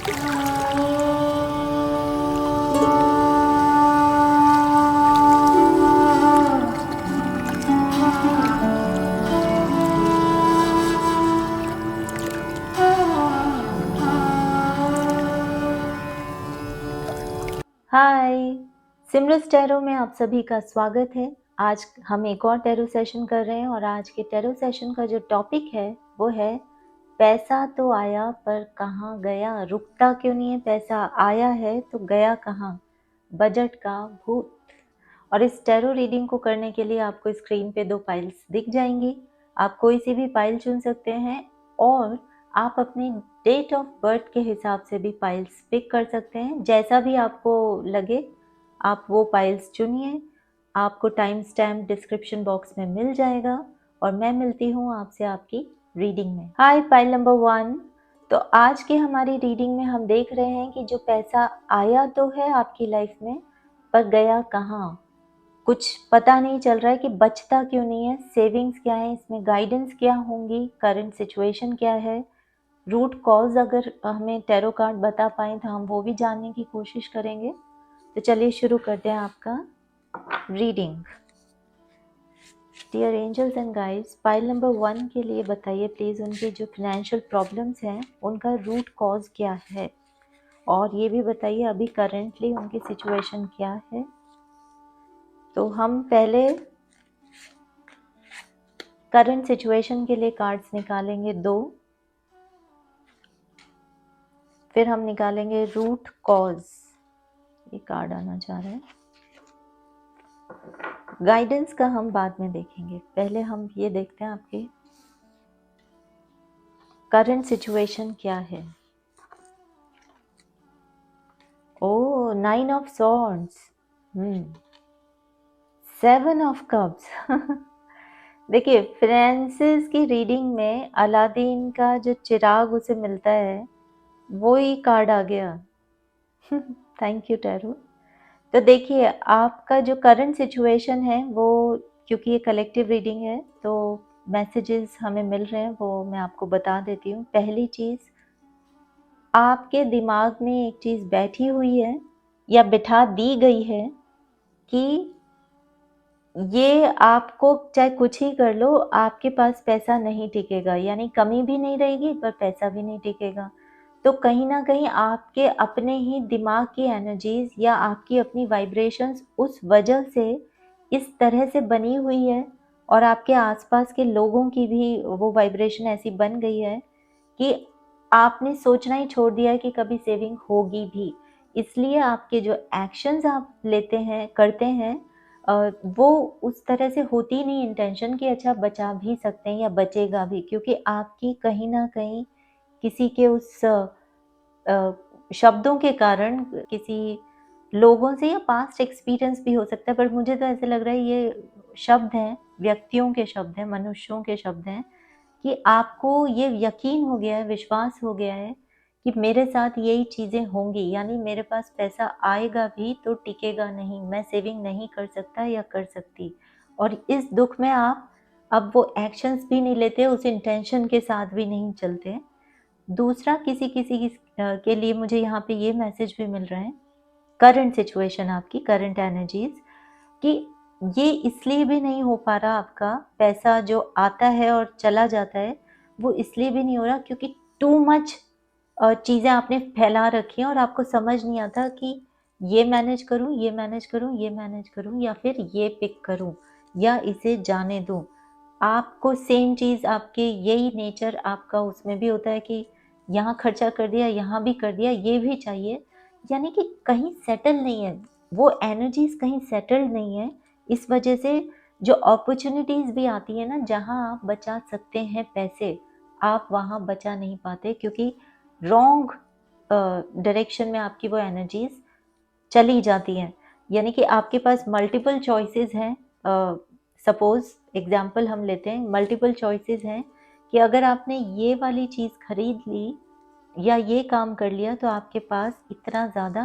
हाय, सिमरस tarot में आप सभी का स्वागत है। आज हम एक और टैरो सेशन कर रहे हैं और आज के टैरो सेशन का जो टॉपिक है वो है पैसा तो आया पर कहाँ गया, रुकता क्यों नहीं है। पैसा आया है तो गया कहाँ, बजट का भूत। और इस टैरो रीडिंग को करने के लिए आपको स्क्रीन पे 2 पाइल्स दिख जाएंगी। आप कोई सी भी पाइल चुन सकते हैं और आप अपनी डेट ऑफ बर्थ के हिसाब से भी पाइल्स पिक कर सकते हैं। जैसा भी आपको लगे आप वो पाइल्स चुनिए। आपको टाइम स्टैम्प डिस्क्रिप्शन बॉक्स में मिल जाएगा और मैं मिलती हूँ आपसे आपकी रीडिंग में। हाय, पाइल नंबर 1। तो आज की हमारी रीडिंग में हम देख रहे हैं कि जो पैसा आया तो है आपकी लाइफ में, पर गया कहाँ, कुछ पता नहीं चल रहा है कि बचता क्यों नहीं है। सेविंग्स क्या है, इसमें गाइडेंस क्या होंगी, करंट सिचुएशन क्या है, रूट कॉज अगर हमें टैरो कार्ड बता पाएँ तो हम वो भी जानने की कोशिश करेंगे। तो चलिए शुरू करते हैं आपका reading. Dear angels and guides, pile number 1 के लिए बताइए प्लीज़ उनकी जो फाइनेंशियल प्रॉब्लम्स हैं उनका रूट कॉज क्या है, और ये भी बताइए अभी करेंटली उनकी सिचुएशन क्या है। तो हम पहले करंट सिचुएशन के लिए कार्ड्स निकालेंगे 2, फिर हम निकालेंगे रूट कॉज। ये कार्ड आना चाह रहा है। गाइडेंस का हम बाद में देखेंगे, पहले हम ये देखते हैं आपकी करंट सिचुएशन क्या है। ओ, 9 ऑफ सॉर्ड्स, 7 ऑफ कप्स। देखिए, फ्रांसिस की रीडिंग में अलादीन का जो चिराग उसे मिलता है वो ही कार्ड आ गया। Thank you tarot. तो देखिए, आपका जो करंट सिचुएशन है वो, क्योंकि ये कलेक्टिव रीडिंग है तो मैसेजेस हमें मिल रहे हैं वो मैं आपको बता देती हूँ। पहली चीज़, आपके दिमाग में एक चीज़ बैठी हुई है या बिठा दी गई है कि ये आपको चाहे कुछ ही कर लो आपके पास पैसा नहीं टिकेगा, यानी कमी भी नहीं रहेगी पर पैसा भी नहीं टिकेगा। तो कहीं ना कहीं आपके अपने ही दिमाग की एनर्जीज या आपकी अपनी वाइब्रेशंस उस वजह से इस तरह से बनी हुई है, और आपके आसपास के लोगों की भी वो वाइब्रेशन ऐसी बन गई है कि आपने सोचना ही छोड़ दिया है कि कभी सेविंग होगी भी। इसलिए आपके जो एक्शंस आप लेते हैं करते हैं वो उस तरह से होती नहीं इंटेंशन कि अच्छा बचा भी सकते हैं या बचेगा भी, क्योंकि आपकी कहीं ना कहीं किसी के उस शब्दों के कारण, किसी लोगों से या पास्ट एक्सपीरियंस भी हो सकता है, पर मुझे तो ऐसे लग रहा है ये शब्द हैं, व्यक्तियों के शब्द हैं, मनुष्यों के शब्द हैं कि आपको ये यकीन हो गया है, विश्वास हो गया है कि मेरे साथ यही चीज़ें होंगी, यानी मेरे पास पैसा आएगा भी तो टिकेगा नहीं, मैं सेविंग नहीं कर सकता या कर सकती। और इस दुख में आप अब वो एक्शंस भी नहीं लेते, उस इंटेंशन के साथ भी नहीं चलते। दूसरा, किसी किसी के लिए मुझे यहाँ पे ये मैसेज भी मिल रहा है, करंट सिचुएशन आपकी, करंट एनर्जीज, कि ये इसलिए भी नहीं हो पा रहा आपका, पैसा जो आता है और चला जाता है वो इसलिए भी नहीं हो रहा क्योंकि टू मच चीज़ें आपने फैला रखी हैं और आपको समझ नहीं आता कि ये मैनेज करूं, ये मैनेज करूं, ये मैनेज करूं, या फिर ये पिक करूं, या इसे जाने दूं। आपको सेम चीज़, आपके यही नेचर आपका उसमें भी होता है कि यहाँ खर्चा कर दिया, यहाँ भी कर दिया, ये भी चाहिए, यानी कि कहीं सेटल नहीं है, वो एनर्जीज कहीं सेटल्ड नहीं है। इस वजह से जो अपॉर्चुनिटीज़ भी आती है ना, जहाँ आप बचा सकते हैं पैसे, आप वहाँ बचा नहीं पाते क्योंकि रॉन्ग डायरेक्शन में आपकी वो एनर्जीज चली जाती हैं। यानी कि आपके पास मल्टीपल चॉइसेस हैं। सपोज एग्जांपल हम लेते हैं, मल्टीपल चॉइसेस हैं कि अगर आपने ये वाली चीज़ खरीद ली या ये काम कर लिया तो आपके पास इतना ज़्यादा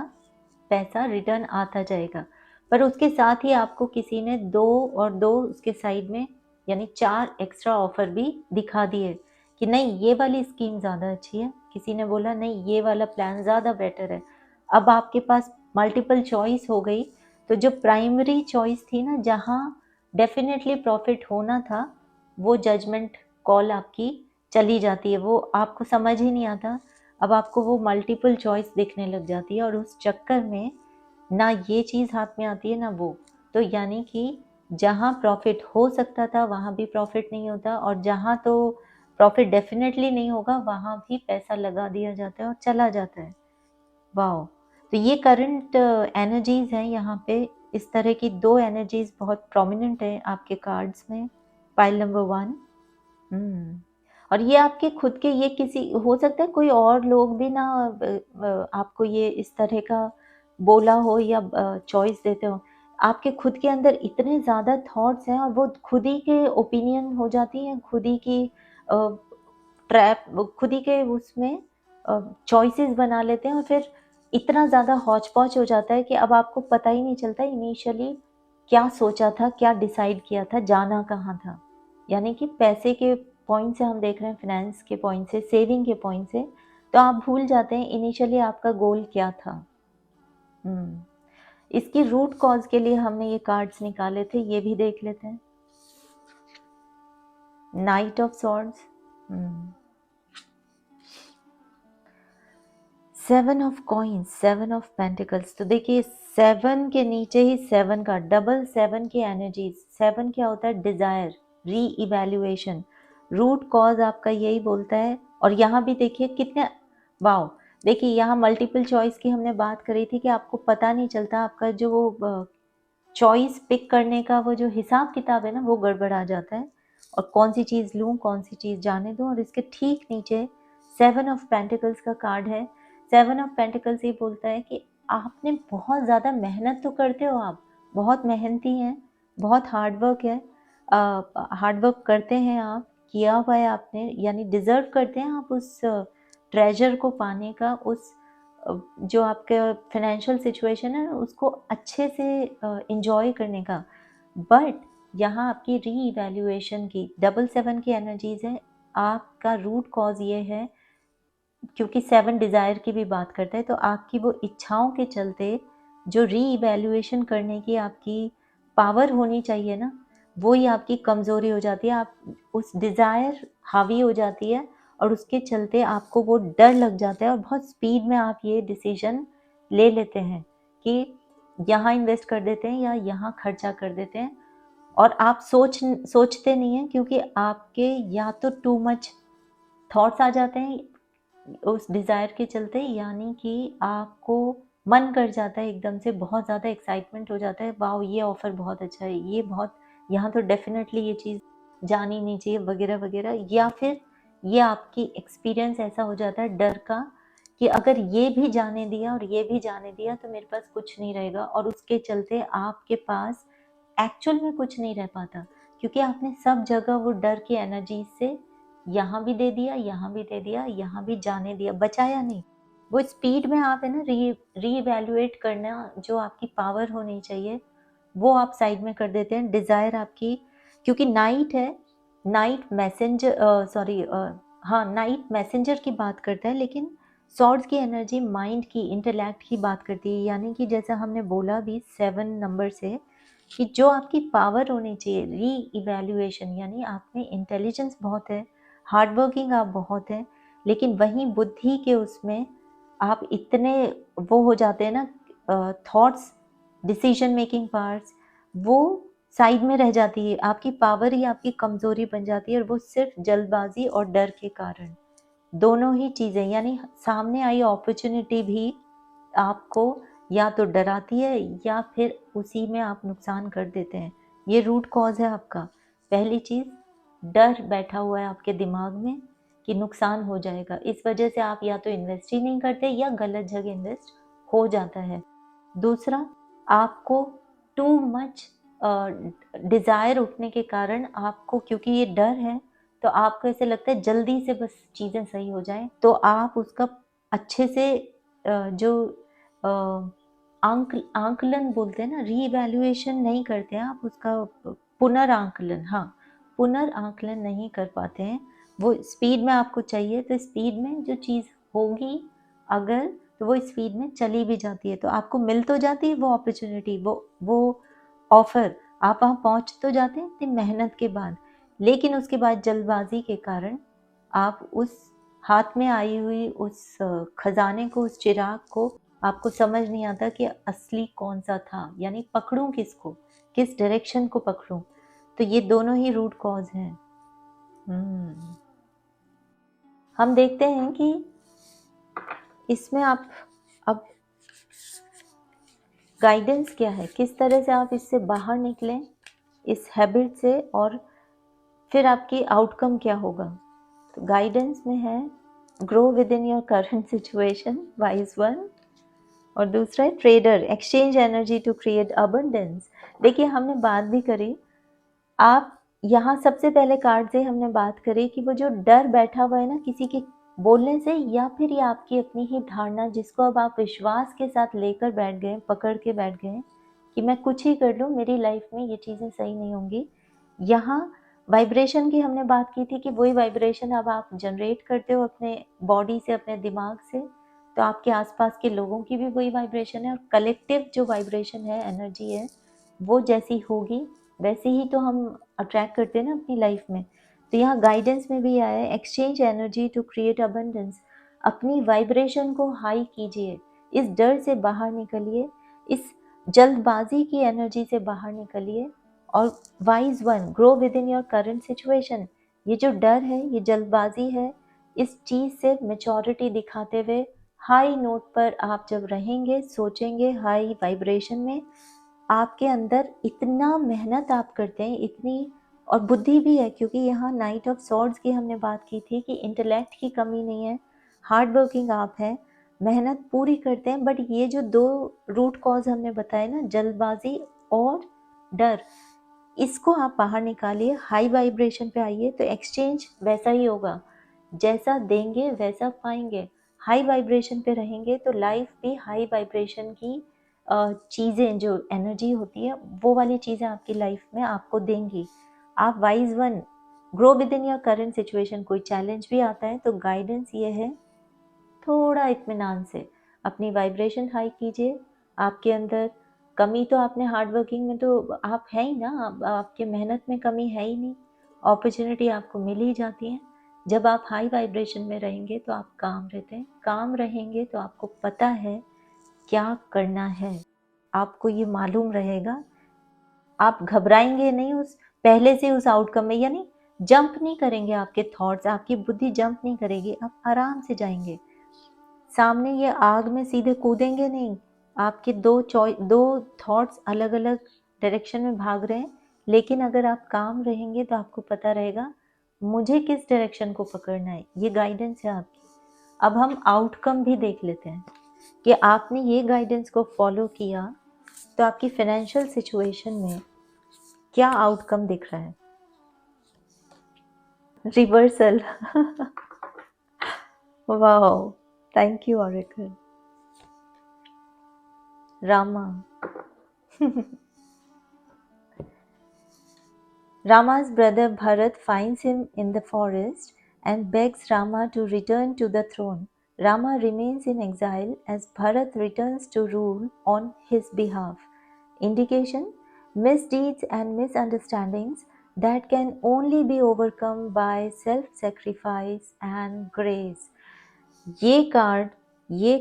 पैसा रिटर्न आता जाएगा, पर उसके साथ ही आपको किसी ने 2 और 2 उसके साइड में यानी 4 एक्स्ट्रा ऑफर भी दिखा दिए कि नहीं ये वाली स्कीम ज़्यादा अच्छी है, किसी ने बोला नहीं ये वाला प्लान ज़्यादा बेटर है। अब आपके पास मल्टीपल चॉइस हो गई, तो जो प्राइमरी चॉइस थी ना, जहाँ डेफ़िनेटली प्रॉफ़िट होना था, वो जजमेंट कॉल आपकी चली जाती है, वो आपको समझ ही नहीं आता। अब आपको वो मल्टीपल चॉइस दिखने लग जाती है और उस चक्कर में ना ये चीज़ हाथ में आती है ना वो। तो यानी कि जहाँ प्रॉफ़िट हो सकता था वहाँ भी प्रॉफ़िट नहीं होता, और जहाँ तो प्रॉफ़िट डेफ़िनेटली नहीं होगा वहाँ भी पैसा लगा दिया जाता है और चला जाता है। वाओ! तो ये करंट एनर्जीज़ हैं यहाँ पे। इस तरह की 2 एनर्जीज़ बहुत प्रोमिनेंट है आपके कार्ड्स में, पाइल नंबर 1। हुँ। और ये आपके खुद के, ये किसी हो सकता है कोई और लोग भी ना आपको ये इस तरह का बोला हो या चॉइस देते हो। आपके खुद के अंदर इतने ज़्यादा थॉट्स हैं और वो खुद ही के ओपिनियन हो जाती हैं, खुद ही की अ, खुद ही के उसमें चॉइसेस बना लेते हैं, और फिर इतना ज़्यादा हौच-पौच हो जाता है कि अब आपको पता ही नहीं चलता इनिशियली क्या सोचा था, क्या डिसाइड किया था, जाना कहाँ था। यानी कि पैसे के पॉइंट से हम देख रहे हैं, फाइनेंस के पॉइंट से, सेविंग के पॉइंट से, तो आप भूल जाते हैं इनिशियली आपका गोल क्या था। हुँ। इसकी रूट कॉज़ के लिए हमने ये कार्ड्स निकाले थे, ये भी देख लेते हैं। Night of swords, hmm. 7 of coins, 7 of pentacles, तो देखिए 7 के नीचे ही 7 का डबल 7 की एनर्जीज़। 7 क्या होता है? डिज़ायर, री-इवैल्यूएशन, रूट कॉज़ आपका यही बोलता है। और यहाँ भी देखिए कितने, वाओ! देखिए यहाँ मल्टीपल चॉइस की हमने बात करी थी कि आपको पता नहीं चलता, आपका जो वो चॉइस पिक करने का वो जो हिसाब-किताब है ना, वो गड़बड़ा जाता है, और कौन-सी चीज़ लूँ, कौन-सी चीज़ जाने दूँ। और इसके ठीक नीचे 7 ऑफ पेंटिकल्स का कार्ड है। 7 ऑफ पेंटिकल्स ये बोलता है कि आपने बहुत ज़्यादा मेहनत तो करते हो आप, बहुत मेहनती हैं, बहुत हार्ड वर्क है, हार्ड वर्क करते हैं आप, किया हुआ है आपने, यानी डिज़र्व करते हैं आप उस ट्रेज़र को पाने का, उस जो आपका फाइनेंशियल सिचुएशन है उसको अच्छे से एन्जॉय करने का। बट यहाँ आपकी री-इवैल्यूएशन की डबल 7 की एनर्जीज़ है। आपका रूट कॉज़ ये है, क्योंकि 7 डिज़ायर की भी बात करता है, तो आपकी वो इच्छाओं के चलते जो री-इवैल्यूएशन करने की आपकी पावर होनी चाहिए ना, वो ही आपकी कमज़ोरी हो जाती है। आप उस डिज़ायर हावी हो जाती है और उसके चलते आपको वो डर लग जाता है और बहुत स्पीड में आप ये डिसीज़न ले लेते हैं कि यहाँ इन्वेस्ट कर देते हैं या यहाँ खर्चा कर देते हैं, और आप सोचते नहीं हैं, क्योंकि आपके या तो टू मच थॉट्स आ जाते हैं उस डिज़ायर के चलते, यानी कि आपको मन कर जाता है एकदम से, बहुत ज़्यादा एक्साइटमेंट हो जाता है, वाओ! ये ऑफ़र बहुत अच्छा है, ये बहुत, यहाँ तो डेफ़िनेटली ये चीज़ जानी नहीं चाहिए, वग़ैरह-वग़ैरह। या फिर ये आपकी एक्सपीरियंस ऐसा हो जाता है डर का कि अगर ये भी जाने दिया और ये भी जाने दिया तो मेरे पास कुछ नहीं रहेगा, और उसके चलते आपके पास एक्चुअल में कुछ नहीं रह पाता, क्योंकि आपने सब जगह वो डर की एनर्जी से यहाँ भी दे दिया, यहाँ भी दे दिया, यहाँ भी जाने दिया, बचाया नहीं। वो स्पीड में आप है ना रीइवैल्यूएट करना जो आपकी पावर होनी चाहिए, वो आप साइड में कर देते हैं। डिज़ायर आपकी, क्योंकि नाइट है, नाइट मैसेंजर हाँ, नाइट मैसेंजर की बात करता है, लेकिन सॉर्ड्स की एनर्जी माइंड की, इंटेलेक्ट की बात करती है। यानी कि जैसा हमने बोला भी 7 नंबर से, कि जो आपकी पावर होनी चाहिए री-इवैल्यूएशन, यानी आप में इंटेलिजेंस बहुत है, हार्ड वर्किंग आप बहुत हैं, लेकिन वहीं बुद्धि के उसमें आप इतने वो हो जाते हैं ना, थॉट्स, डिसीजन मेकिंग पावर्स, वो साइड में रह जाती है। आपकी पावर ही आपकी कमज़ोरी बन जाती है, और वो सिर्फ जल्दबाज़ी और डर के कारण, दोनों ही चीज़ें, यानी सामने आई अपॉर्च्युनिटी भी आपको या तो डराती है या फिर उसी में आप नुकसान कर देते हैं। ये रूट कॉज़ है आपका। पहली चीज़, डर बैठा हुआ है आपके दिमाग में कि नुकसान हो जाएगा। इस वजह से आप या तो इन्वेस्ट ही नहीं करते या गलत जगह इन्वेस्ट हो जाता है। दूसरा, आपको टू मच डिज़ायर उठने के कारण आपको, क्योंकि ये डर है, तो आपको ऐसे लगता है जल्दी से बस चीज़ें सही हो जाएँ, तो आप उसका अच्छे से जो अ, आंकलन बोलते हैं ना, रीइवैल्यूएशन नहीं करते हैं आप उसका, पुनर्आंकलन, हाँ, पुनर्आंकलन नहीं कर पाते हैं। वो स्पीड में आपको चाहिए तो स्पीड में जो चीज़ होगी अगर, तो वो स्पीड में चली भी जाती है तो आपको मिल तो जाती है वो अपॉर्चुनिटी, वो ऑफर, आप वहाँ पहुँच तो जाते हैं इतनी मेहनत के बाद, लेकिन उसके बाद जल्दबाजी के कारण आप उस हाथ में आई हुई उस खजाने को, उस चिराग को आपको समझ नहीं आता कि असली कौन सा था, यानी पकड़ूं किसको, किस डायरेक्शन को पकड़ूं। तो ये दोनों ही रूट कॉज हैं। हम देखते हैं कि इसमें आप अब गाइडेंस क्या है, किस तरह से आप इससे बाहर निकलें इस हैबिट से, और फिर आपकी आउटकम क्या होगा। तो गाइडेंस में है grow within your current situation, wise one, और दूसरा है trader, exchange energy to create abundance. देखिए हमने बात भी करी, आप यहाँ सबसे पहले कार्ड से हमने बात करी कि वो जो डर बैठा हुआ है ना किसी के बोलने से, या फिर ये आपकी अपनी ही धारणा जिसको अब आप विश्वास के साथ लेकर बैठ गए, पकड़ के बैठ गए कि मैं कुछ ही कर लूँ मेरी लाइफ में ये चीज़ें सही नहीं होंगी। यहाँ वाइब्रेशन की हमने बात की थी कि वही वाइब्रेशन अब आप जनरेट करते हो अपने बॉडी से, अपने दिमाग से, तो आपके आसपास के लोगों की भी वही वाइब्रेशन है, और कलेक्टिव जो वाइब्रेशन है, एनर्जी है, वो जैसी होगी वैसे ही तो हम अट्रैक्ट करते हैं ना अपनी लाइफ में। तो यहाँ गाइडेंस में भी आया है exchange energy to create abundance. अपनी वाइब्रेशन को हाई कीजिए, इस डर से बाहर निकलिए, इस जल्दबाजी की एनर्जी से बाहर निकलिए, और wise one, grow within your current situation. ये जो डर है, ये जल्दबाजी है, इस चीज़ से मेचोरिटी दिखाते हुए हाई नोट पर आप जब रहेंगे, सोचेंगे हाई वाइब्रेशन में, आपके अंदर इतना मेहनत आप करते हैं, इतनी, और बुद्धि भी है, क्योंकि यहाँ नाइट ऑफ सॉर्ड्स की हमने बात की थी कि इंटेलेक्ट की कमी नहीं है, हार्ड वर्किंग आप हैं, मेहनत पूरी करते हैं, बट ये जो दो रूट कॉज हमने बताए ना, जल्दबाजी और डर, इसको आप बाहर निकालिए, हाई वाइब्रेशन पे आइए, तो एक्सचेंज वैसा ही होगा, जैसा देंगे वैसा पाएंगे। हाई वाइब्रेशन पे रहेंगे तो लाइफ भी हाई वाइब्रेशन की चीज़ें, जो एनर्जी होती है वो वाली चीज़ें आपकी लाइफ में आपको देंगी। आप wise one, grow within your current situation. कोई चैलेंज भी आता है तो गाइडेंस ये है, थोड़ा इत्मीनान से अपनी वाइब्रेशन हाई कीजिए। आपके अंदर कमी तो, आपने हार्ड वर्किंग में तो आप है ही ना, आपके मेहनत में कमी है ही नहीं, अपॉर्चुनिटी आपको मिल ही जाती है। जब आप हाई वाइब्रेशन में रहेंगे तो आप काम रहते हैं, काम रहेंगे तो आपको पता है क्या करना है, आपको ये मालूम रहेगा, आप घबराएंगे नहीं उस पहले से उस आउटकम में, यानी जंप नहीं करेंगे आपके थॉट्स, आपकी बुद्धि जंप नहीं करेगी, आप आराम से जाएंगे सामने, ये आग में सीधे कूदेंगे नहीं। आपके दो थॉट्स अलग अलग डायरेक्शन में भाग रहे हैं, लेकिन अगर आप काम रहेंगे तो आपको पता रहेगा मुझे किस डायरेक्शन को पकड़ना है। ये गाइडेंस है आपकी। अब हम आउटकम भी देख लेते हैं कि आपने ये गाइडेंस को फॉलो किया तो आपकी फाइनेंशियल सिचुएशन में क्या आउटकम दिख रहा है। Reversal wow, thank you oracle. Rama Rama's brother Bharat finds him in the forest and begs Rama to return to the throne. Rama remains in exile as Bharat returns to rule on his behalf. Indication: misdeeds and misunderstandings that can only be overcome by self-sacrifice and grace. ये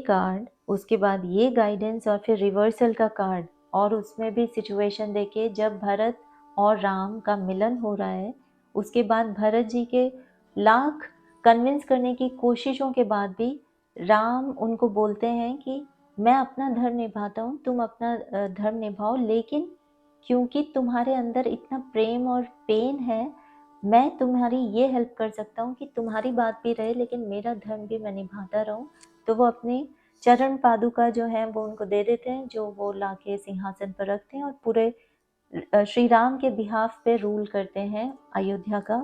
card उसके बाद ये guidance और फिर reversal का card, और उसमें भी सिचुएशन देखिए जब भरत और राम का मिलन हो रहा है, उसके बाद भरत जी के लाख कन्विंस करने की कोशिशों के बाद भी राम उनको बोलते हैं कि मैं अपना धर्म निभाता हूँ, तुम अपना धर्म निभाओ, लेकिन क्योंकि तुम्हारे अंदर इतना प्रेम और पेन है, मैं तुम्हारी ये हेल्प कर सकता हूँ कि तुम्हारी बात भी रहे लेकिन मेरा धर्म भी मैं निभाता रहूँ। तो वो अपने चरण पादुका जो है वो उनको दे देते हैं, जो वो लाके सिंहासन पर रखते हैं और पूरे श्री राम के बिहाफ पे रूल करते हैं अयोध्या का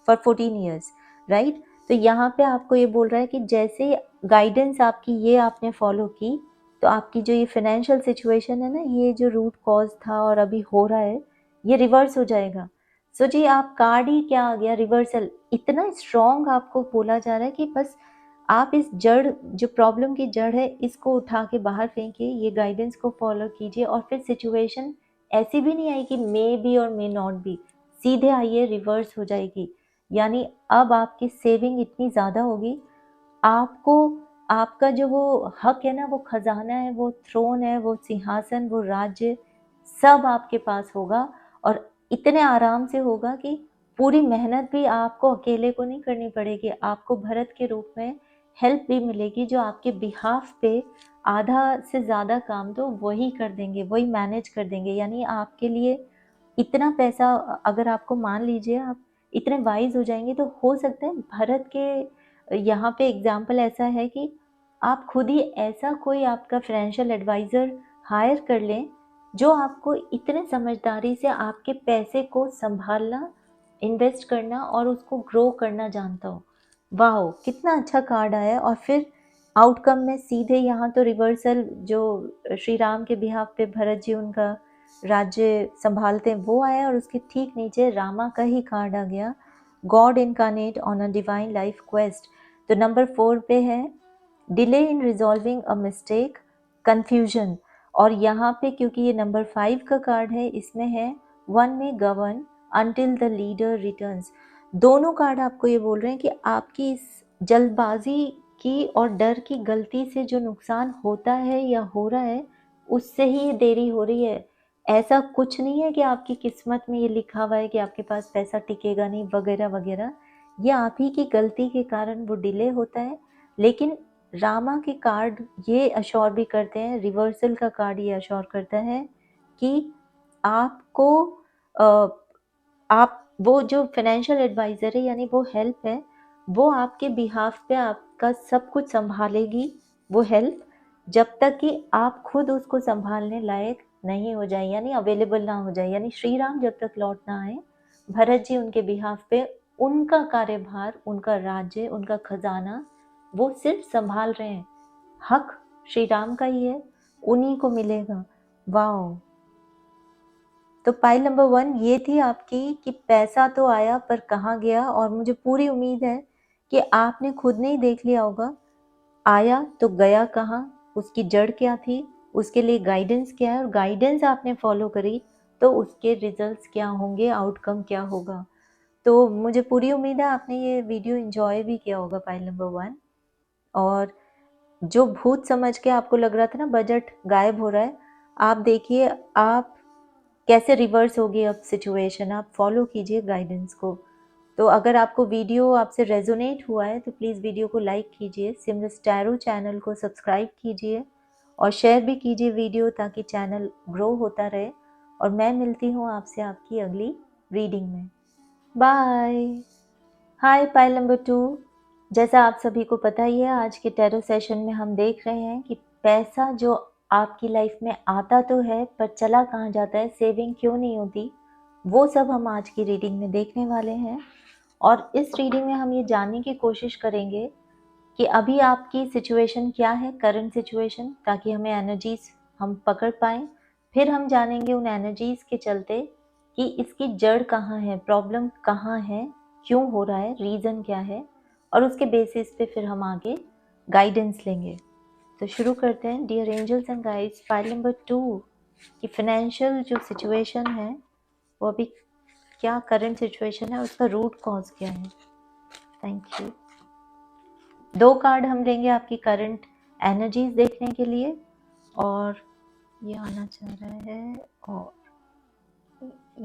फॉर 14 ईयर्स, राइट। तो यहाँ पे आपको ये बोल रहा है कि जैसे गाइडेंस आपकी ये आपने फॉलो की, तो आपकी जो ये फाइनेंशियल सिचुएशन है ना, ये जो रूट कॉज था और अभी हो रहा है, ये रिवर्स हो जाएगा। सो जी आप कार्ड ही क्या आ गया, रिवर्सल। इतना स्ट्रॉन्ग आपको बोला जा रहा है कि बस आप इस जड़, जो प्रॉब्लम की जड़ है, इसको उठा के बाहर फेंकिए, ये गाइडेंस को फॉलो कीजिए और फिर सिचुएशन ऐसी भी नहीं आई कि मे बी और मे नॉट बी, सीधे आइए रिवर्स हो जाएगी। यानी अब आपकी सेविंग इतनी ज़्यादा होगी, आपको आपका जो वो हक है ना, वो खजाना है, वो थ्रोन है, वो सिंहासन, वो राज्य, सब आपके पास होगा और इतने आराम से होगा कि पूरी मेहनत भी आपको अकेले को नहीं करनी पड़ेगी। आपको भरत के रूप में हेल्प भी मिलेगी, जो आपके बिहाफ पे आधा से ज़्यादा काम तो वही कर देंगे, वही मैनेज कर देंगे। यानी आपके लिए इतना पैसा, अगर आपको मान लीजिए आप इतने वाइज हो जाएंगे, तो हो सकता है भरत के यहाँ पे एग्जाम्पल ऐसा है कि आप खुद ही ऐसा कोई आपका फाइनेंशियल एडवाइज़र हायर कर लें, जो आपको इतने समझदारी से आपके पैसे को संभालना, इन्वेस्ट करना और उसको ग्रो करना जानता हो। वाह, कितना अच्छा कार्ड आया। और फिर आउटकम में सीधे यहाँ तो रिवर्सल, जो श्री राम के बिहाफ पे भरत जी उनका राज्य संभालते हैं, वो आया और उसके ठीक नीचे रामा का ही कार्ड आ गया, God incarnate on a divine life quest. तो नंबर 4 पे है delay in resolving a mistake, confusion. और यहाँ पे क्योंकि ये नंबर 5 का कार्ड है, इसमें है वन में govern until the leader returns. दोनों कार्ड आपको ये बोल रहे हैं कि आपकी इस जल्दबाजी की और डर की गलती से जो नुकसान होता है या हो रहा है, उससे ही ये देरी हो रही है। ऐसा कुछ नहीं है कि आपकी किस्मत में ये लिखा हुआ है कि आपके पास पैसा टिकेगा नहीं वगैरह वगैरह। ये आप ही की गलती के कारण वो डिले होता है। लेकिन रामा के कार्ड ये अश्योर भी करते हैं, रिवर्सल का कार्ड ये अश्योर करता है कि आपको अ, आप वो जो फाइनेंशियल एडवाइज़र है, यानी वो हेल्प है, वो आपके बिहाफ पे आपका सब कुछ सँभालेगी, वो हेल्प, जब तक कि आप खुद उसको सँभालने लायक नहीं हो जाए, यानी अवेलेबल ना हो जाए। यानी श्री राम जब तक लौट ना आए, भरत जी उनके बिहाफ पे उनका कार्यभार, उनका राज्य, उनका खजाना वो सिर्फ सँभाल रहे हैं। हक श्री राम का ही है, उन्हीं को मिलेगा। वाओ! तो पाइल नंबर 1 ये थी आपकी कि पैसा तो आया पर कहाँ गया, और मुझे पूरी उम्मीद है कि आपने खुद ने ही देख लिया होगा, आया तो गया कहाँ, उसकी जड़ क्या थी, उसके लिए गाइडेंस क्या है, और गाइडेंस आपने फॉलो करी तो उसके रिजल्ट्स क्या होंगे, आउटकम क्या होगा। तो मुझे पूरी उम्मीद है आपने ये वीडियो एंजॉय भी किया होगा पाइल नंबर 1। और जो भूत समझ के आपको लग रहा था ना बजट गायब हो रहा है, आप देखिए आप कैसे रिवर्स होगी अब सिचुएशन। आप फॉलो कीजिए गाइडेंस को। तो अगर आपको वीडियो आपसे रेजोनेट हुआ है तो प्लीज़ वीडियो को लाइक कीजिए, सिमरस टैरो चैनल को सब्सक्राइब कीजिए और शेयर भी कीजिए वीडियो, ताकि चैनल ग्रो होता रहे। और मैं मिलती हूँ आपसे आपकी अगली रीडिंग में। बाय। हाय पाइल नंबर 2। जैसा आप सभी को पता ही है, आज के टैरो सेशन में हम देख रहे हैं कि पैसा जो आपकी लाइफ में आता तो है पर चला कहाँ जाता है, सेविंग क्यों नहीं होती, वो सब हम आज की रीडिंग में देखने वाले हैं। और इस रीडिंग में हम ये जानने की कोशिश करेंगे कि अभी आपकी सिचुएशन क्या है, करंट सिचुएशन, ताकि हमें एनर्जीज हम पकड़ पाएँ। फिर हम जानेंगे उन एनर्जीज के चलते कि इसकी जड़ कहाँ है, प्रॉब्लम कहाँ है, क्यों हो रहा है, रीज़न क्या है, और उसके बेसिस पे फिर हम आगे गाइडेंस लेंगे। तो शुरू करते हैं। Dear angels and guides, file number 2 की फाइनेंशियल जो सिचुएशन है, वो अभी क्या करंट सिचुएशन है, उसका रूट कॉज क्या है। Thank you. 2 कार्ड हम लेंगे आपकी करंट एनर्जीज देखने के लिए, और ये आना चाह रहा है और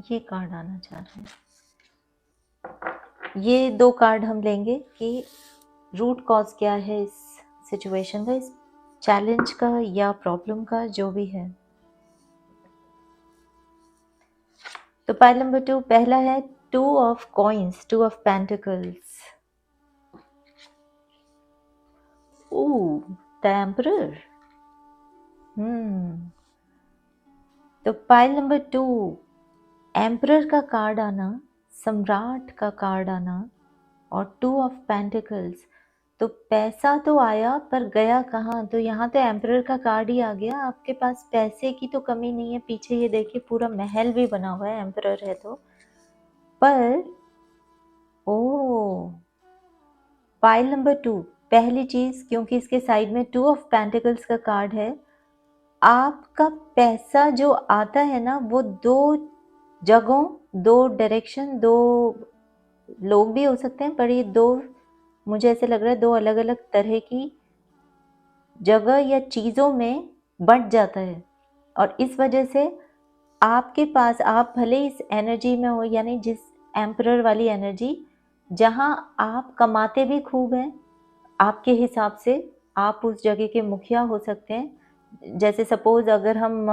ये कार्ड आना चाह रहा है। ये 2 कार्ड हम लेंगे कि रूट कॉज क्या है इस सिचुएशन का, इस चैलेंज का या प्रॉब्लम का, जो भी है। तो पाइल नंबर 2 पहला है 2 of coins, 2 of pentacles. Oh, the emperor. तो पाइल नंबर 2 एम्परर का कार्ड आना, सम्राट का कार्ड आना, और 2 ऑफ पेंटिकल्स। तो पैसा तो आया पर गया कहाँ, तो यहाँ तो एम्परर का कार्ड ही आ गया। आपके पास पैसे की तो कमी नहीं है, पीछे ये देखिए पूरा महल भी बना हुआ है, एम्परर है तो। पर ओ पाइल नंबर 2, पहली चीज, क्योंकि इसके साइड में 2 ऑफ पेंटिकल्स का कार्ड है, आपका पैसा जो आता है ना वो 2 जगहों, 2 डायरेक्शन, 2 लोग भी हो सकते हैं, पर ये 2, मुझे ऐसे लग रहा है 2 अलग-अलग तरह की जगह या चीज़ों में बँट जाता है। और इस वजह से आपके पास, आप भले इस एनर्जी में हो, यानी जिस एम्परर वाली एनर्जी, जहाँ आप कमाते भी खूब हैं, आपके हिसाब से आप उस जगह के मुखिया हो सकते हैं। जैसे सपोज़ अगर हम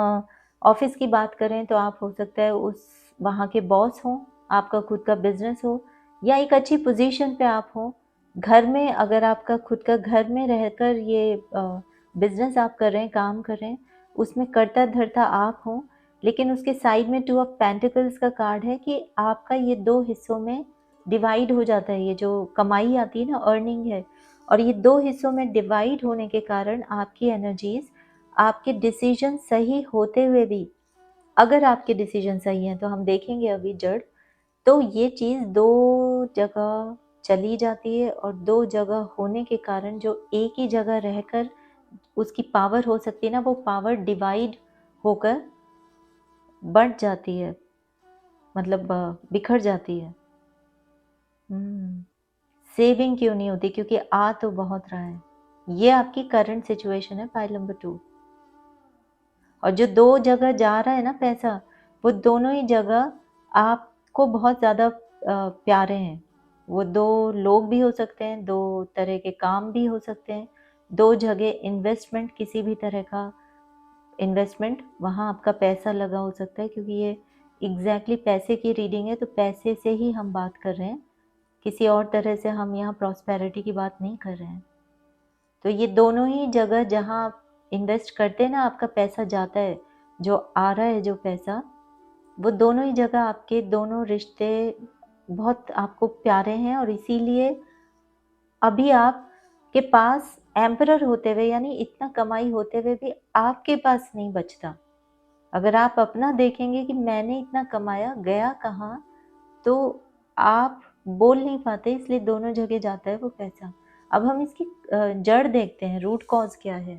ऑफ़िस की बात करें तो आप हो सकता है उस वहाँ के बॉस हों, आपका खुद का बिज़नेस हो, या एक अच्छी पोज़ीशन पे आप हों। घर में अगर आपका खुद का घर में रहकर ये बिज़नेस आप कर रहे हैं, काम कर रहे हैं, उसमें कर्ता-धर्ता आप हों, लेकिन उसके साइड में 2 ऑफ पेंटिकल्स का कार्ड है कि आपका ये 2 हिस्सों में डिवाइड हो जाता है, ये जो कमाई आती है ना, अर्निंग है, और ये 2 हिस्सों में डिवाइड होने के कारण आपकी एनर्जीज़, आपके डिसीज़न सही होते हुए भी, अगर आपके डिसीज़न सही हैं तो हम देखेंगे अभी जड़, तो ये चीज़ 2 जगह चली जाती है, और 2 जगह होने के कारण जो एक ही जगह रहकर उसकी पावर हो सकती है ना, वो पावर डिवाइड होकर बँट जाती है, मतलब बिखर जाती है। सेविंग क्यों नहीं होती? क्योंकि आ तो बहुत रहा है। ये आपकी करंट सिचुएशन है, पाइल नंबर 2। और जो 2 जगह जा रहा है ना पैसा, वो दोनों ही जगह आपको बहुत ज़्यादा प्यारे हैं। वो 2 लोग भी हो सकते हैं, 2 तरह के काम भी हो सकते हैं, 2 जगह इन्वेस्टमेंट, किसी भी तरह का इन्वेस्टमेंट, वहाँ आपका पैसा लगा हो सकता है, क्योंकि ये एग्ज़ैक्टली पैसे की रीडिंग है, तो पैसे से ही हम बात कर रहे हैं। किसी और तरह से हम यहाँ प्रॉस्पेरिटी की बात नहीं कर रहे हैं। तो ये दोनों ही जगह जहाँ आप इन्वेस्ट करते हैं ना, आपका पैसा जाता है, जो आ रहा है जो पैसा, वो दोनों ही जगह आपके दोनों रिश्ते बहुत आपको प्यारे हैं, और इसीलिए अभी आपके पास एम्परर होते हुए, यानी इतना कमाई होते हुए भी आपके पास नहीं बचता। अगर आप अपना देखेंगे कि मैंने इतना कमाया गया कहाँ, तो आप बोल नहीं पाते, इसलिए दोनों जगह जाता है वो पैसा। अब हम इसकी जड़ देखते हैं, रूट कॉज क्या है।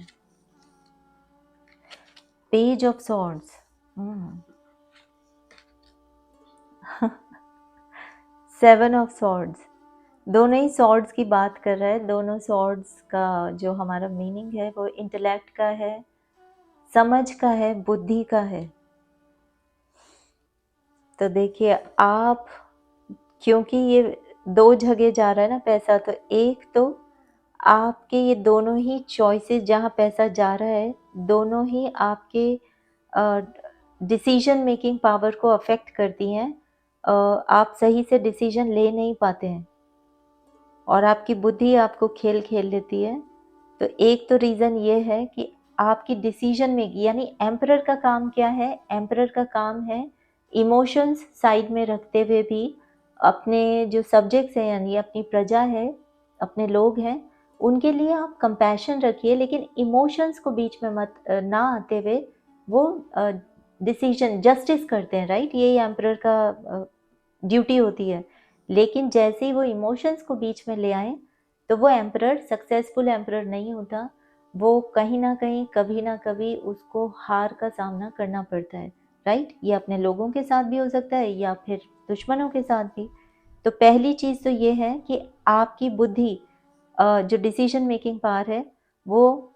Page of swords, 7 of swords, दोनों ही सॉर्ड्स की बात कर रहा है। दोनों सॉर्ड्स का जो हमारा मीनिंग है वो इंटेलेक्ट का है, समझ का है, बुद्धि का है। तो देखिए आप, क्योंकि ये 2 जगह जा रहा है ना पैसा, तो एक तो आपके ये दोनों ही चॉइसेस जहाँ पैसा जा रहा है, दोनों ही आपके डिसीजन मेकिंग पावर को अफेक्ट करती हैं। आप सही से डिसीजन ले नहीं पाते हैं, और आपकी बुद्धि आपको खेल खेल लेती है। तो एक तो रीज़न ये है कि आपकी डिसीजन मेकिंग, यानी एम्परर का काम क्या है? एम्परर का काम है इमोशंस साइड में रखते हुए भी अपने जो सब्जेक्ट्स हैं, यानी अपनी प्रजा है, अपने लोग हैं, उनके लिए आप कंपैशन रखिए, लेकिन इमोशंस को बीच में मत ना आते हुए वो डिसीजन जस्टिस करते हैं, राइट? यही एम्परर का ड्यूटी होती है। लेकिन जैसे ही वो इमोशंस को बीच में ले आएँ, तो वो एम्परर सक्सेसफुल एम्परर नहीं होता। वो कहीं न कहीं, कभी न कभी उसको हार का सामना करना पड़ता है, राइट? ये अपने लोगों के साथ भी हो सकता है, या फिर दुश्मनों के साथ भी। तो पहली चीज़ तो ये है कि आपकी बुद्धि, जो डिसीजन मेकिंग पावर है, वो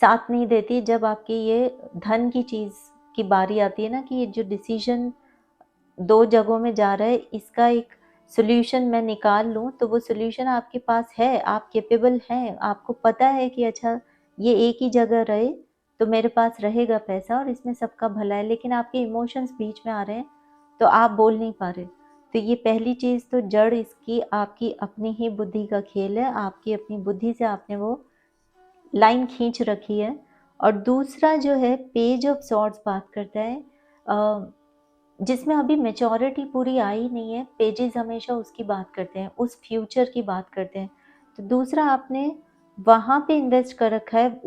साथ नहीं देती जब आपकी ये धन की चीज़ की बारी आती है ना, कि ये जो डिसीजन 2 जगहों में जा रहा है, इसका एक सॉल्यूशन मैं निकाल लूँ, तो वो सॉल्यूशन आपके पास है, आप कैपेबल हैं, आपको पता है कि अच्छा ये एक ही जगह रहे, तो मेरे पास रहेगा पैसा और इसमें सबका भला है, लेकिन आपके इमोशंस बीच में आ रहे हैं, तो आप बोल नहीं पा रहे। तो ये पहली चीज़ तो जड़ इसकी आपकी अपनी ही बुद्धि का खेल है, आपकी अपनी बुद्धि से आपने वो लाइन खींच रखी है। और दूसरा जो है पेज ऑफ सॉर्ड्स बात करता है, जिसमें अभी मैच्योरिटी पूरी आई नहीं है। पेजेस हमेशा उसकी बात करते हैं, उस फ्यूचर की बात करते हैं। तो दूसरा, आपने वहाँ पे इन्वेस्ट कर रखा है,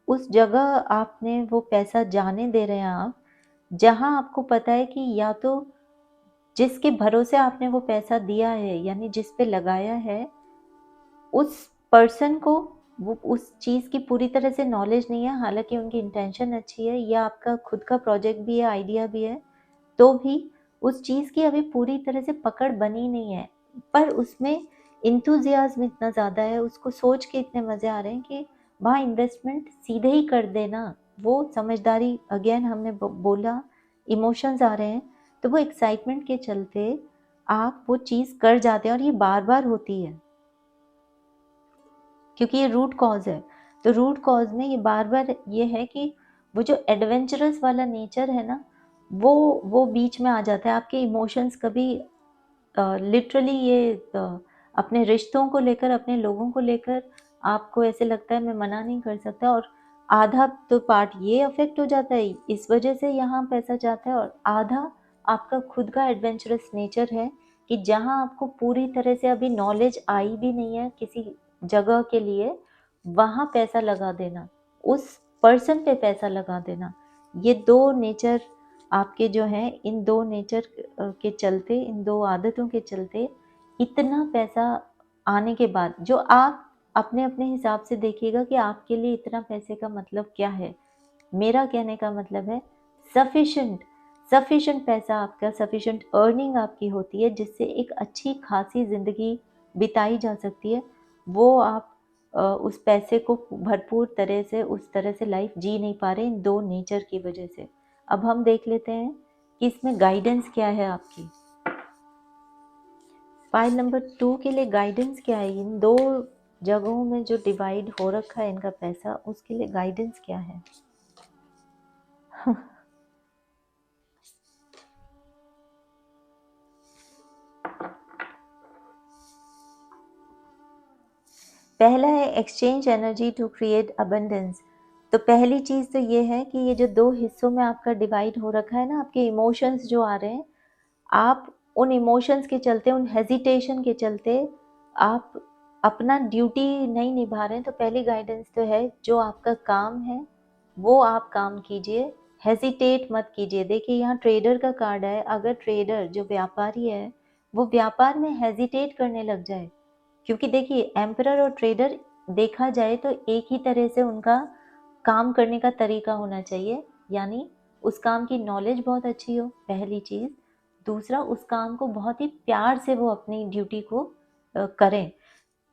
उस जगह आपने वो पैसा जाने दे रहे हैं आप, जहाँ आपको पता है कि या तो जिसके भरोसे आपने वो पैसा दिया है यानी जिस पे लगाया है, उस पर्सन को वो उस चीज़ की पूरी तरह से नॉलेज नहीं है, हालाँकि उनकी इंटेंशन अच्छी है या आपका खुद का प्रोजेक्ट भी है, आइडिया भी है, तो भी उस चीज़ की अभी पूरी तरह से पकड़ बनी नहीं है। पर उसमें एंथुसियाज़्म इतना ज़्यादा है, उसको सोच के इतने मज़े आ रहे हैं कि वहाँ इन्वेस्टमेंट सीधे ही कर देना। वो समझदारी अगेन हमने बोला, इमोशंस आ रहे हैं, तो वो एक्साइटमेंट के चलते आप वो चीज़ कर जाते हैं और ये बार-बार होती है। क्योंकि ये रूट कॉज़ है। तो रूट कॉज़ में ये बार-बार ये है कि वो जो एडवेंचरस वाला नेचर है ना, वो बीच में आ जाता है। आपके इमोशंस कभी लिटरली ये अपने रिश्तों को लेकर, अपने लोगों को लेकर आपको ऐसे लगता है मैं मना नहीं कर सकता, और आधा तो पार्ट ये अफ़ेक्ट हो जाता है, इस वज़ह से यहाँ पैसा जाता है, और आधा आपका खुद का एडवेंचरस नेचर है कि जहाँ आपको पूरी तरह से अभी नॉलेज आई भी नहीं है किसी जगह के लिए, वहाँ पैसा लगा देना, उस पर्सन पे पैसा लगा देना। ये 2 नेचर आपके जो हैं, इन 2 नेचर के चलते, इन 2 आदतों के चलते इतना पैसा आने के बाद जो आप अपने-अपने हिसाब से देखिएगा कि आपके लिए इतना पैसे का मतलब क्या है। मेरा कहने का मतलब है सफिशिएंट सफिशिएंट पैसा आपका, सफिशिएंट अर्निंग आपकी होती है जिससे एक अच्छी खासी ज़िंदगी बिताई जा सकती है। वो आप उस पैसे को भरपूर तरह से उस तरह से लाइफ जी नहीं पा रहे इन 2 नेचर की वजह से। अब हम देख लेते हैं कि इसमें गाइडेंस क्या है आपकी। फाइल नंबर 2 के लिए गाइडेंस क्या है? इन 2 जगहों में जो डिवाइड हो रखा है इनका पैसा, उसके लिए गाइडेंस क्या है? पहला है exchange energy to create abundance. तो पहली चीज़ तो ये है कि ये जो 2 हिस्सों में आपका डिवाइड हो रखा है ना, आपके इमोशंस जो आ रहे हैं, आप उन इमोशंस के चलते, उन हेजिटेशन के चलते आप अपना ड्यूटी नहीं निभा रहे हैं। तो पहली गाइडेंस तो है, जो आपका काम है वो आप काम कीजिए, हेजिटेट मत कीजिए। देखिए यहाँ ट्रेडर का कार्ड है, अगर ट्रेडर जो व्यापारी है वो व्यापार में हेजिटेट करने लग जाए, क्योंकि देखिए एम्परर और ट्रेडर देखा जाए तो एक ही तरह से उनका काम करने का तरीका होना चाहिए, यानी उस काम की नॉलेज बहुत अच्छी हो, पहली चीज़। दूसरा, उस काम को बहुत ही प्यार से वो अपनी ड्यूटी को करें।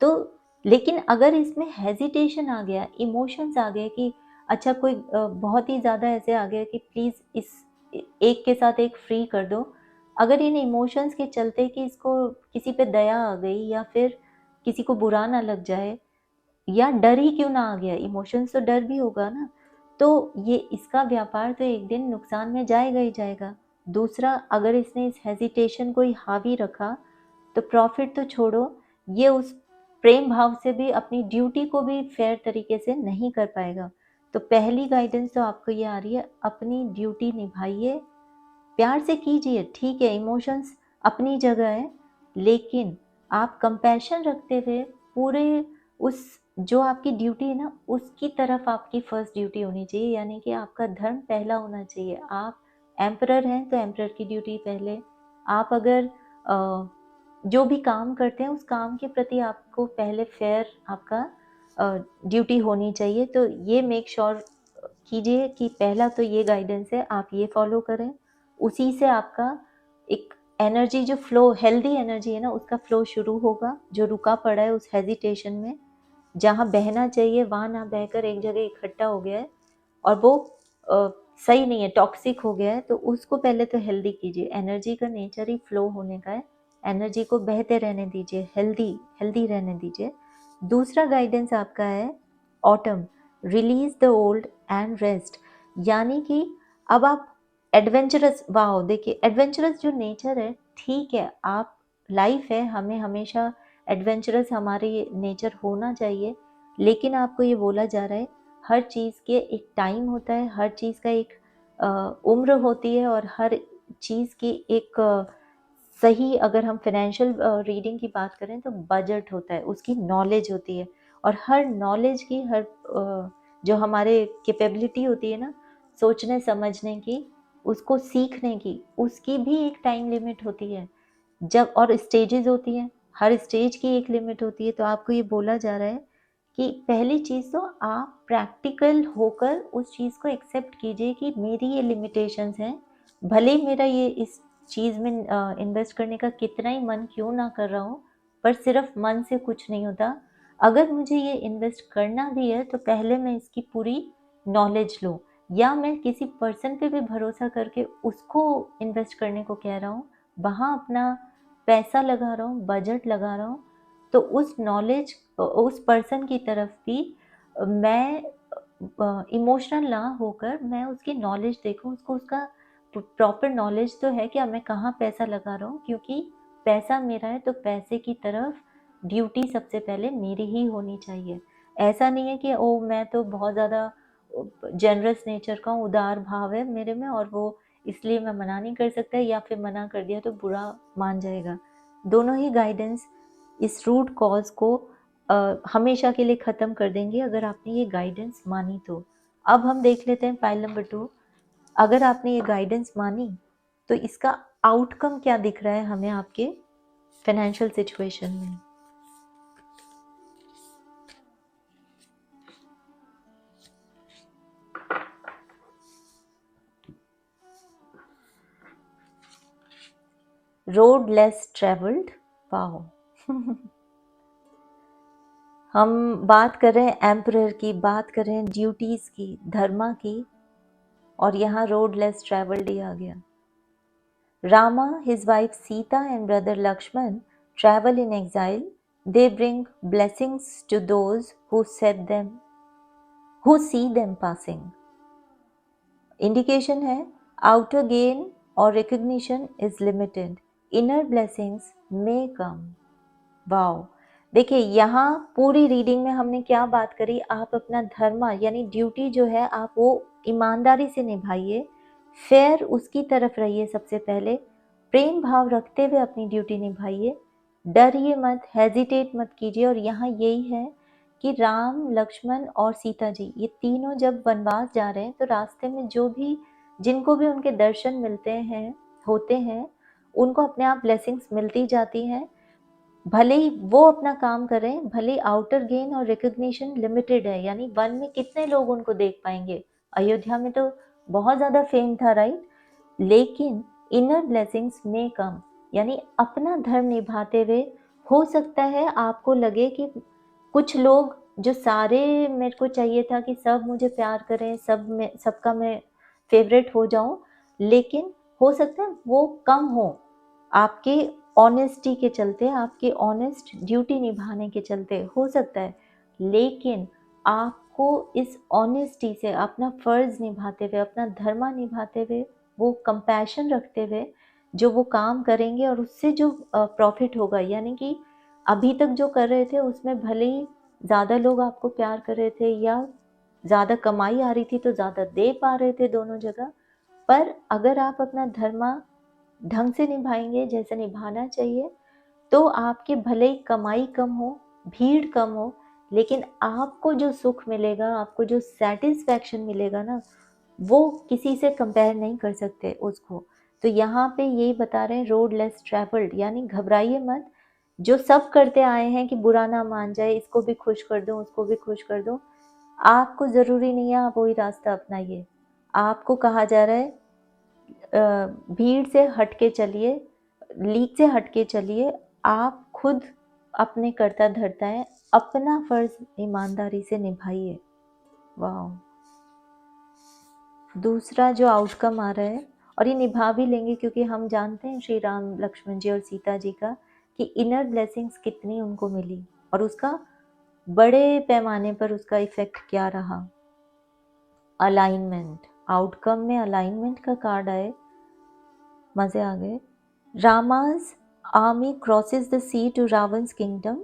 तो लेकिन अगर इसमें हेजिटेशन आ गया, इमोशंस आ गए कि अच्छा कोई बहुत ही ज़्यादा ऐसे आ गया कि प्लीज़ इस एक के साथ एक फ्री कर दो। अगर इन इमोशंस के चलते कि इसको किसी पे दया आ गई या फिर किसी को बुरा ना लग जाए या डर ही क्यों ना आ गया, इमोशंस तो डर भी होगा ना, तो ये इसका व्यापार तो एक दिन नुकसान में जाएगा ही जाएगा। दूसरा, अगर इसने इस हेजिटेशन को ही हावी रखा तो प्रॉफिट तो छोड़ो, ये उस प्रेम भाव से भी अपनी ड्यूटी को भी फेयर तरीके से नहीं कर पाएगा। तो पहली गाइडेंस तो आपको ये आ रही है, अपनी ड्यूटी निभाइए, प्यार से कीजिए, ठीक है इमोशंस अपनी जगह है, लेकिन आप कंपैशन रखते हुए पूरे उस जो आपकी ड्यूटी है ना, उसकी तरफ आपकी फर्स्ट ड्यूटी होनी चाहिए, यानी कि आपका धर्म पहला होना चाहिए। आप एम्परर हैं तो एम्परर की ड्यूटी पहले। आप अगर जो भी काम करते हैं उस काम के प्रति आपको पहले फेयर आपका ड्यूटी होनी चाहिए। तो ये मेक श्योर कीजिए कि पहला तो ये गाइडेंस है, आप ये फॉलो करें। उसी से आपका एक एनर्जी जो फ्लो, हेल्दी एनर्जी है ना, उसका फ्लो शुरू होगा, जो रुका पड़ा है उस हेजिटेशन में, जहाँ बहना चाहिए वहाँ ना बहकर एक जगह इकट्ठा हो गया है और वो अ, सही नहीं है, टॉक्सिक हो गया है, तो उसको पहले तो हेल्दी कीजिए। एनर्जी का नेचर ही फ्लो होने का है, एनर्जी को बहते रहने दीजिए, हेल्दी हेल्दी रहने दीजिए। दूसरा गाइडेंस आपका है autumn, release the old and rest, यानी कि अब आप एडवेंचरस, वाह देखिए एडवेंचरस जो नेचर है, ठीक है, आप लाइफ है, हमें हमेशा एडवेंचरस हमारे नेचर होना चाहिए, लेकिन आपको ये बोला जा रहा है हर चीज़ के एक टाइम होता है, हर चीज़ का एक उम्र होती है, और हर चीज़ की एक सही, अगर हम फाइनेंशियल रीडिंग की बात करें तो बजट होता है, उसकी नॉलेज होती है, और हर नॉलेज की, हर जो हमारे कैपेबिलिटी होती है ना सोचने समझने की, उसको सीखने की, उसकी भी एक टाइम लिमिट होती है। जब और स्टेजेस होती हैं, हर स्टेज की एक लिमिट होती है। तो आपको ये बोला जा रहा है कि पहली चीज़ तो आप प्रैक्टिकल होकर उस चीज़ को एक्सेप्ट कीजिए कि मेरी ये लिमिटेशंस हैं। भले ही मेरा ये इस चीज़ में इन्वेस्ट करने का कितना ही मन क्यों ना कर रहा हो, पर सिर्फ मन से कुछ नहीं होता। अगर मुझे ये इन्वेस्ट करना भी है तो पहले मैं इसकी पूरी नॉलेज लूँ, या मैं किसी पर्सन पे भी भरोसा करके उसको इन्वेस्ट करने को कह रहा हूँ, वहाँ अपना पैसा लगा रहा हूँ, बजट लगा रहा हूँ, तो उस नॉलेज उस पर्सन की तरफ भी मैं इमोशनल ना होकर मैं उसकी नॉलेज देखूँ, उसको उसका प्रॉपर नॉलेज तो है कि अब मैं कहाँ पैसा लगा रहा हूँ, क्योंकि पैसा मेरा है तो पैसे की तरफ ड्यूटी सबसे पहले मेरी ही होनी चाहिए। ऐसा नहीं है कि ओ मैं तो बहुत ज़्यादा जनरस नेचर का हूँ, उदार भाव है मेरे में और वो इसलिए मैं मना नहीं कर सकता, या फिर मना कर दिया तो बुरा मान जाएगा। दोनों ही गाइडेंस इस रूट कॉज को हमेशा के लिए ख़त्म कर देंगे अगर आपने ये गाइडेंस मानी तो। अब हम देख लेते हैं फाइल नंबर 2। अगर आपने ये गाइडेंस मानी तो इसका आउटकम क्या दिख रहा है हमें आपके फाइनेंशियल सिचुएशन में। Road less travelled, wow. हम बात कर रहे हैं एम्परर की, बात कर रहे हैं ड्यूटीज की, धर्मा की, और यहाँ रोड लेस ट्रेवल्ड ही आ गया। Rama, his wife Sita and brother Lakshman travel in exile. They bring blessings to those who see them passing. Indication है outer gain or recognition is limited. Inner blessings may come. Wow, देखिए यहाँ पूरी reading में हमने क्या बात करी, आप अपना धर्म यानी ड्यूटी जो है आप वो ईमानदारी से निभाइए, फेयर उसकी तरफ रहिए, सबसे पहले प्रेम भाव रखते हुए अपनी ड्यूटी निभाइए, डरिए मत, हेजिटेट मत कीजिए। और यहाँ यही है कि राम, लक्ष्मण और सीता जी ये तीनों जब वनवास जा रहे हैं तो रास्ते में जो भी जिनको भी उनके दर्शन मिलते हैं होते हैं उनको अपने आप ब्लेसिंग्स मिलती जाती हैं। भले ही वो अपना काम कर रहे हैं, भले ही आउटर गेन और रिकग्निशन लिमिटेड है, यानी वन में कितने लोग उनको देख पाएंगे। अयोध्या में तो बहुत ज़्यादा फेम था, राइट, लेकिन इनर ब्लेसिंग्स में कम, यानी अपना धर्म निभाते हुए हो सकता है आपको लगे कि कुछ लोग जो सारे मेरे को चाहिए था कि सब मुझे प्यार करें, सबका मैं फेवरेट हो जाऊं, लेकिन हो सकता है वो कम हो आपके ऑनेस्टी के चलते, आपके ऑनेस्ट ड्यूटी निभाने के चलते हो सकता है, लेकिन आपको इस ऑनेस्टी से अपना फ़र्ज़ निभाते हुए, अपना धर्म निभाते हुए, वो कंपैशन रखते हुए जो वो काम करेंगे और उससे जो प्रॉफिट होगा, यानी कि अभी तक जो कर रहे थे उसमें भले ही ज़्यादा लोग आपको प्यार कर रहे थे या ज़्यादा कमाई आ रही थी तो ज़्यादा दे पा रहे थे दोनों जगह, पर अगर आप अपना धर्म ढंग से निभाएंगे जैसे निभाना चाहिए तो आपके भले ही कमाई कम हो, भीड़ कम हो, लेकिन आपको जो सुख मिलेगा, आपको जो सेटिस्फैक्शन मिलेगा ना, वो किसी से कंपेयर नहीं कर सकते उसको। तो यहाँ पे यही बता रहे हैं रोड लेस ट्रैवल्ड, यानी घबराइए मत, जो सब करते आए हैं कि बुरा ना मान जाए, इसको भी खुश कर दो, उसको भी खुश कर दो, आपको ज़रूरी नहीं है आप वही रास्ता अपनाइए। आपको कहा जा रहा है भीड़ से हटके चलिए, लीक से हटके चलिए, आप खुद अपने कर्ता धर्ता है, अपना फर्ज ईमानदारी से निभाइए। वाह, दूसरा जो आउटकम आ रहा है, और ये निभा भी लेंगे क्योंकि हम जानते हैं श्री राम, लक्ष्मण जी और सीता जी का कि इनर ब्लेसिंग्स कितनी उनको मिली और उसका बड़े पैमाने पर उसका इफेक्ट क्या रहा। अलाइनमेंट, आउटकम में अलाइनमेंट का कार्ड आए, मजे आ गए। Rama's army crosses the sea to Ravan's kingdom.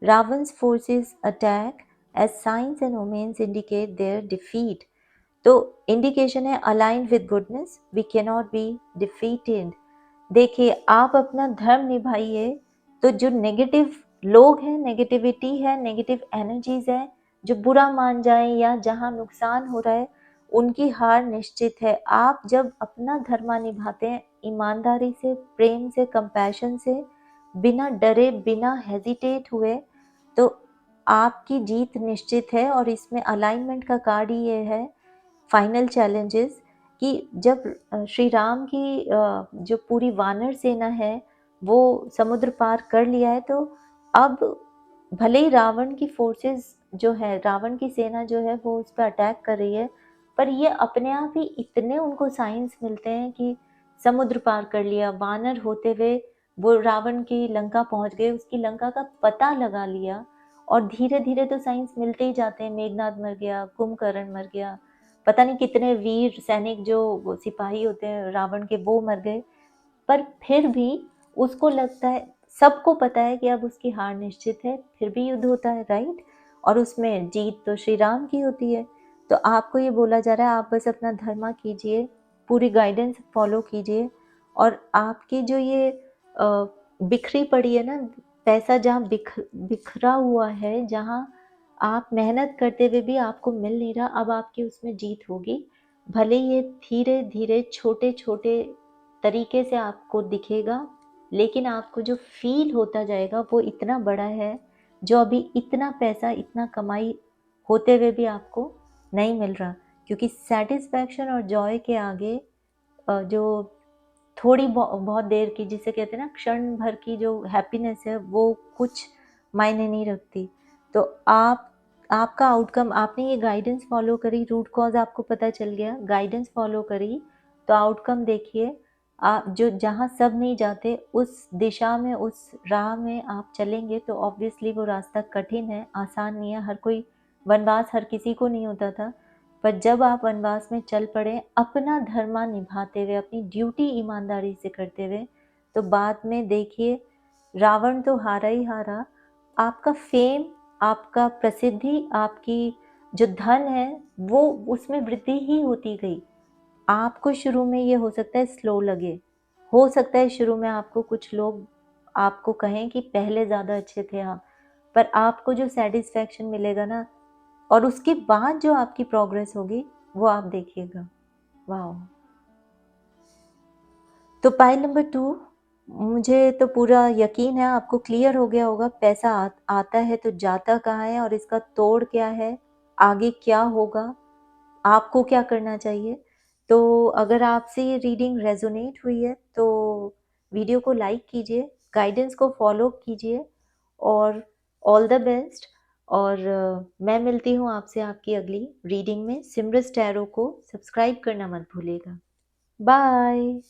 Ravan's forces attack as signs and omens indicate their defeat. तो इंडिकेशन है align with goodness, we cannot be defeated. देखिए आप अपना धर्म निभाइए तो जो नेगेटिव लोग हैं, नेगेटिविटी है, नेगेटिव एनर्जीज है, जो बुरा मान जाए या जहाँ नुकसान हो रहा है उनकी हार निश्चित है। आप जब अपना धर्म निभाते हैं ईमानदारी से, प्रेम से, कंपैशन से, बिना डरे, बिना हेजिटेट हुए, तो आपकी जीत निश्चित है। और इसमें अलाइनमेंट का कार्ड ही ये है, फाइनल चैलेंजेस, कि जब श्री राम की जो पूरी वानर सेना है वो समुद्र पार कर लिया है, तो अब भले ही रावण की फोर्सेस जो है, रावण की सेना जो है वो उस पर अटैक कर रही है, पर ये अपने आप ही इतने उनको साइंस मिलते हैं कि समुद्र पार कर लिया, वानर होते हुए वो रावण की लंका पहुंच गए, उसकी लंका का पता लगा लिया। और धीरे धीरे तो साइंस मिलते ही जाते हैं, मेघनाद मर गया, कुंभकर्ण मर गया, पता नहीं कितने वीर सैनिक जो वो सिपाही होते हैं रावण के वो मर गए। पर फिर भी उसको लगता है, सबको पता है कि अब उसकी हार निश्चित है, फिर भी युद्ध होता है, राइट। और उसमें जीत तो श्री राम की होती है। तो आपको ये बोला जा रहा है आप बस अपना धर्म कीजिए, पूरी गाइडेंस फॉलो कीजिए, और आपकी जो ये बिखरी पड़ी है ना, पैसा जहाँ बिखरा हुआ है, जहाँ आप मेहनत करते हुए भी आपको मिल नहीं रहा, अब आपकी उसमें जीत होगी। भले ये धीरे धीरे छोटे छोटे तरीके से आपको दिखेगा, लेकिन आपको जो फील होता जाएगा वो इतना बड़ा है, जो अभी इतना पैसा, इतना कमाई होते हुए भी आपको नहीं मिल रहा। क्योंकि सेटिस्फैक्शन और जॉय के आगे जो थोड़ी बहुत देर की, जिसे कहते हैं ना क्षण भर की जो हैप्पीनेस है, वो कुछ मायने नहीं रखती। तो आपका आउटकम, आपने ये गाइडेंस फॉलो करी, रूट कॉज आपको पता चल गया, गाइडेंस फॉलो करी, तो आउटकम देखिए। आप जो जहाँ सब नहीं जाते उस दिशा में, उस राह में आप चलेंगे, तो ऑब्वियसली वो रास्ता कठिन है, आसान नहीं है। हर कोई वनवास हर किसी को नहीं होता था, पर जब आप वनवास में चल पड़े अपना धर्म निभाते हुए, अपनी ड्यूटी ईमानदारी से करते हुए, तो बाद में देखिए रावण तो हारा ही हारा, आपका फेम, आपका प्रसिद्धि, आपकी जो धन है वो उसमें वृद्धि ही होती गई। आपको शुरू में ये हो सकता है स्लो लगे, हो सकता है शुरू में आपको कुछ लोग आपको कहें कि पहले ज़्यादा अच्छे थे आप, पर आपको जो सेटिस्फैक्शन मिलेगा ना, और उसके बाद जो आपकी प्रोग्रेस होगी वो आप देखिएगा। वाओ। तो पाइल नंबर 2, मुझे तो पूरा यकीन है आपको क्लियर हो गया होगा, पैसा आता है तो जाता कहाँ है, और इसका तोड़ क्या है, आगे क्या होगा, आपको क्या करना चाहिए। तो अगर आपसे ये रीडिंग रेजोनेट हुई है तो वीडियो को लाइक कीजिए, गाइडेंस को फॉलो कीजिए, और ऑल द बेस्ट। और मैं मिलती हूँ आपसे आपकी अगली रीडिंग में। सिमरस टैरो को सब्सक्राइब करना मत भूलिएगा। बाय।